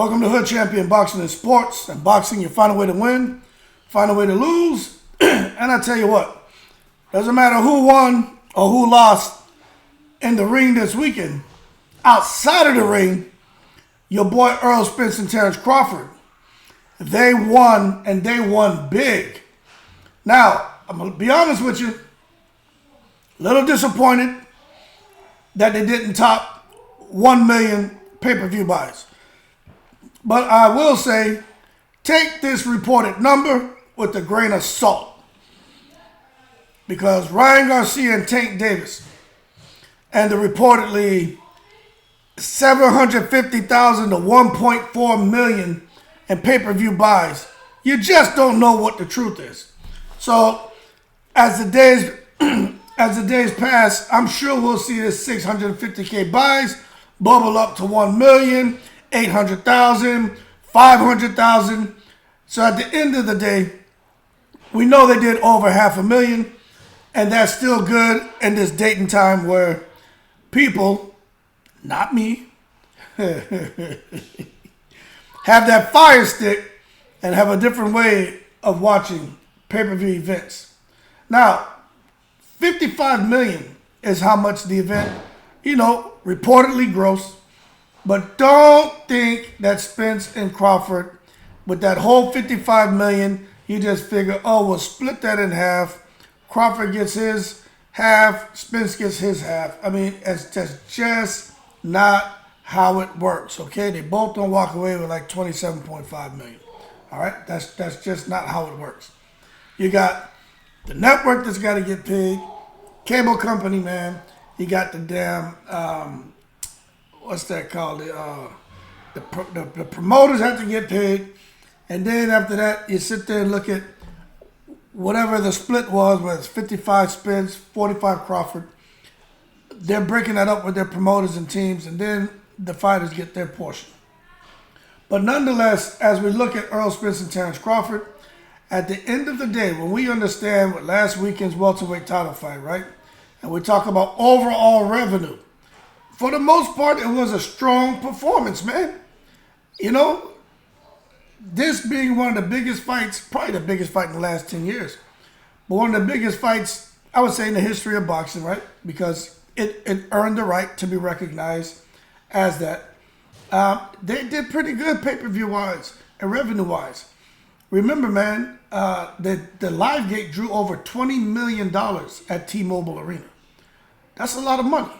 Welcome to Hood Champion Boxing and Sports. And boxing, you find a way to win, find a way to lose. And I tell you what, doesn't matter who won or who lost in the ring this weekend. Outside of the ring, your boy Errol, Spence, and Terence Crawford, they won, and they won big. Now, I'm going to be honest with you, a little disappointed that they didn't top 1 million pay-per-view buys. But I will say, take this reported number with a grain of salt. Because Ryan Garcia and Tank Davis and the reportedly 750,000 to 1.4 million in pay-per-view buys, you just don't know what the truth is. So as the days pass, I'm sure we'll see this 650K buys bubble up to 1 million, 800,000, 500,000. So at the end of the day, we know they did over 500,000, and that's still good in this dating time where people, not me, have that fire stick and have a different way of watching pay-per-view events. Now, 55 million is how much the event, reportedly grossed. But don't think that Spence and Crawford, with that whole 55 million, you just figure, oh, we'll split that in half. Crawford gets his half, Spence gets his half. I mean, that's just not how it works, okay? They both don't walk away with like 27.5 million. All right? That's just not how it works. You got the network that's got to get paid, cable company, man. You got the damn, what's that called? The promoters have to get paid. And then after that, you sit there and look at whatever the split was, whether it's 55 Spence, 45 Crawford. They're breaking that up with their promoters and teams, and then the fighters get their portion. But nonetheless, as we look at Errol Spence and Terence Crawford, at the end of the day, when we understand what last weekend's welterweight title fight, right? And we talk about overall revenue, for the most part, it was a strong performance, man. This being one of the biggest fights, probably the biggest fight in the last 10 years, but one of the biggest fights, I would say, in the history of boxing, right? Because it earned the right to be recognized as that. They did pretty good pay-per-view-wise and revenue-wise. Remember, man, the live gate drew over $20 million at T-Mobile Arena. That's a lot of money.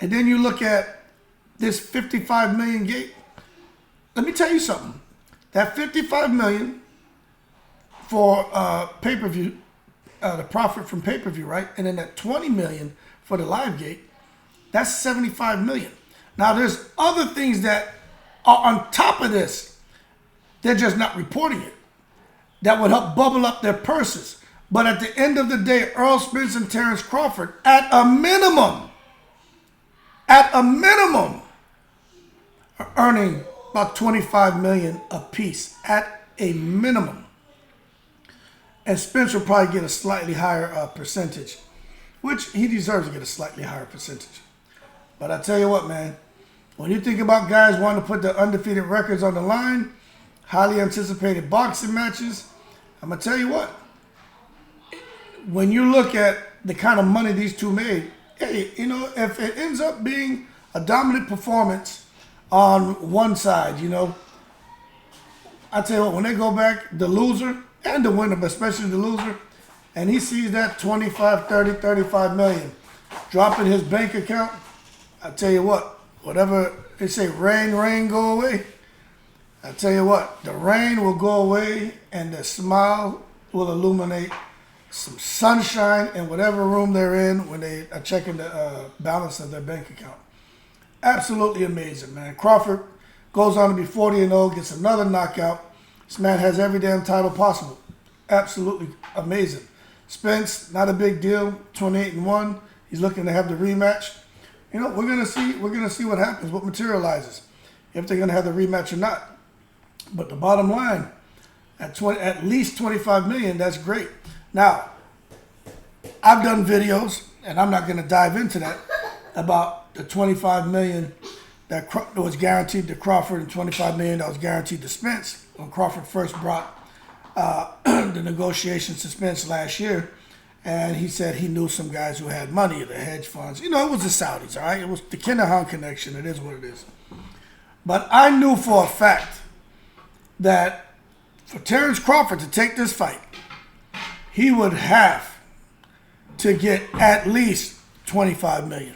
And then you look at this 55 million gate. Let me tell you something. That 55 million for pay-per-view, the profit from pay-per-view, right? And then that 20 million for the live gate, that's 75 million. Now there's other things that are on top of this. They're just not reporting it. That would help bubble up their purses. But at the end of the day, Errol Spence and Terence Crawford, at a minimum, are earning about 25 million apiece at a minimum. And Spence will probably get a slightly higher percentage, which he deserves to get a slightly higher percentage. But I tell you what, man, when you think about guys wanting to put their undefeated records on the line, highly anticipated boxing matches, I'm going to tell you what, when you look at the kind of money these two made, hey, if it ends up being a dominant performance on one side, I tell you what, when they go back, the loser and the winner, but especially the loser, and he sees that 25, 30, 35 million drop in his bank account, I tell you what, whatever they say, rain, go away. I tell you what, the rain will go away and the smile will illuminate some sunshine in whatever room they're in when they are checking the balance of their bank account. Absolutely amazing, man. Crawford goes on to be 40-0, gets another knockout. This man has every damn title possible. Absolutely amazing. Spence, not a big deal, 28-1. He's looking to have the rematch. We're gonna see what happens, what materializes, if they're gonna have the rematch or not. But the bottom line, at least 25 million, that's great. Now, I've done videos, and I'm not gonna dive into that, about the 25 million that was guaranteed to Crawford and $25 million that was guaranteed to Spence when Crawford first brought the negotiations to Spence last year. And he said he knew some guys who had money, the hedge funds. You know, it was the Saudis, all right? It was the Kinahan connection. It is what it is. But I knew for a fact that for Terence Crawford to take this fight, he would have to get at least $25 million.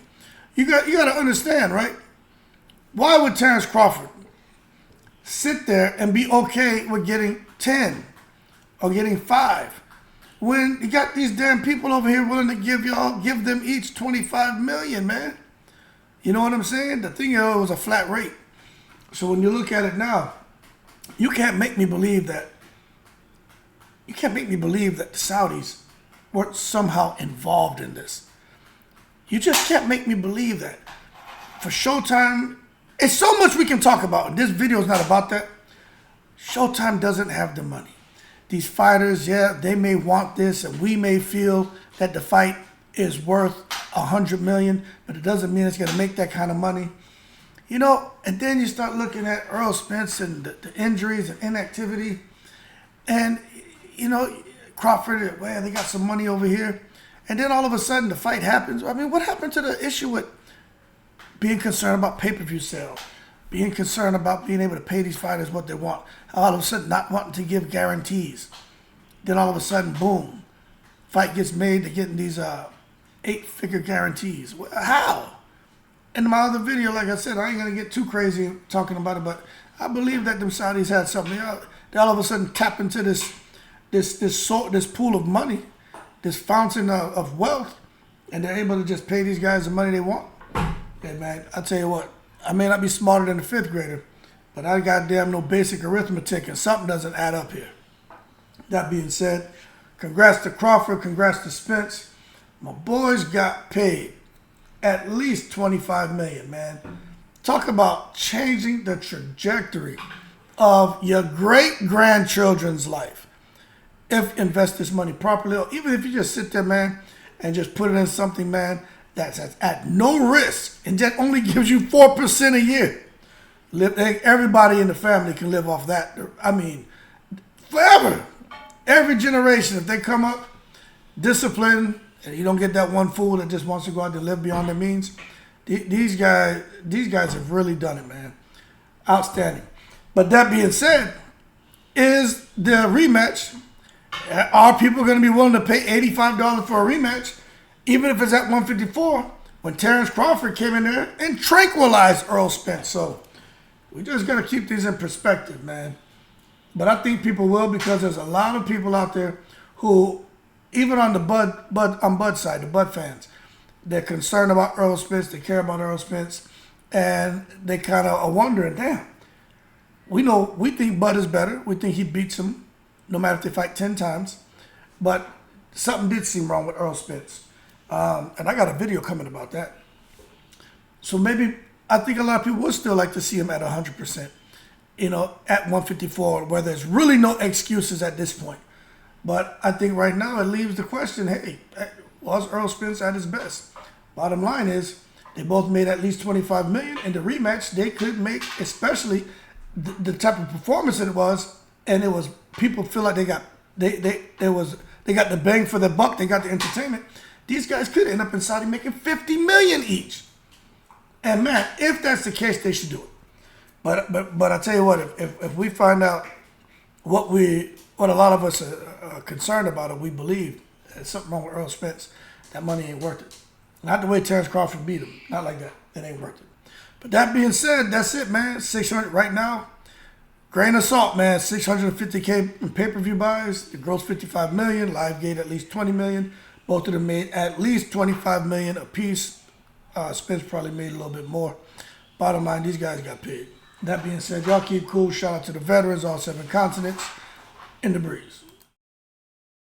You got to understand, right? Why would Terence Crawford sit there and be okay with getting 10 or getting 5 when you got these damn people over here willing to give them each $25 million, man? You know what I'm saying? The thing is, it was a flat rate. So when you look at it now, you can't make me believe that. You can't make me believe that the Saudis weren't somehow involved in this. You just can't make me believe that. For Showtime, it's so much we can talk about. This video is not about that. Showtime doesn't have the money. These fighters, yeah, they may want this, and we may feel that the fight is worth $100 million, but it doesn't mean it's going to make that kind of money. You know, and then you start looking at Errol Spence and the injuries and inactivity. And, you know, Crawford, well, they got some money over here. And then all of a sudden the fight happens. I mean, what happened to the issue with being concerned about pay-per-view sales, being concerned about being able to pay these fighters what they want, all of a sudden not wanting to give guarantees. Then all of a sudden, boom, fight gets made, they're getting these 8-figure guarantees. How? In my other video, like I said, I ain't going to get too crazy talking about it, but I believe that them Saudis had something. They all of a sudden tap into this pool of money, this fountain of wealth, and they're able to just pay these guys the money they want. Yeah, man, I'll tell you what, I may not be smarter than a 5th grader, but I goddamn know basic arithmetic, and something doesn't add up here. That being said, congrats to Crawford, congrats to Spence. My boys got paid at least $25 million, man. Talk about changing the trajectory of your great-grandchildren's life. If you invest this money properly, or even if you just sit there, man, and just put it in something, man, that's at no risk and that only gives you 4% a year. Everybody in the family can live off that. I mean, forever. Every generation, if they come up disciplined, and you don't get that one fool that just wants to go out there and live beyond their means, these guys have really done it, man. Outstanding. But that being said, is the rematch. Are people going to be willing to pay $85 for a rematch, even if it's at 154, when Terence Crawford came in there and tranquilized Errol Spence? So we just got to keep these in perspective, man. But I think people will, because there's a lot of people out there who, even on the Bud side, the Bud fans, they're concerned about Errol Spence, they care about Errol Spence, and they kind of are wondering, damn, we think Bud is better. We think he beats him no matter if they fight 10 times. But something did seem wrong with Errol Spence. And I got a video coming about that. So maybe, I think a lot of people would still like to see him at 100%, you know, at 154, where there's really no excuses at this point. But I think right now it leaves the question, hey, was Errol Spence at his best? Bottom line is, they both made at least $25 million. In the rematch, they could make, especially the type of performance it was, and it was, people feel like they got the bang for the buck, they got the entertainment. These guys could end up in Saudi making $50 million each. And man, if that's the case, they should do it. But I tell you what, if we find out what a lot of us are concerned about, or we believe there's something wrong with Errol Spence, that money ain't worth it. Not the way Terence Crawford beat him. Not like that. It ain't worth it. But that being said, that's it, man. 600 right now. Grain of salt, man. 650K in pay-per-view buys. The gross $55 million. Live gate at least $20 million. Both of them made at least $25 million a piece. Spence probably made a little bit more. Bottom line, these guys got paid. That being said, y'all keep cool. Shout out to the veterans, all 7 continents. In the breeze.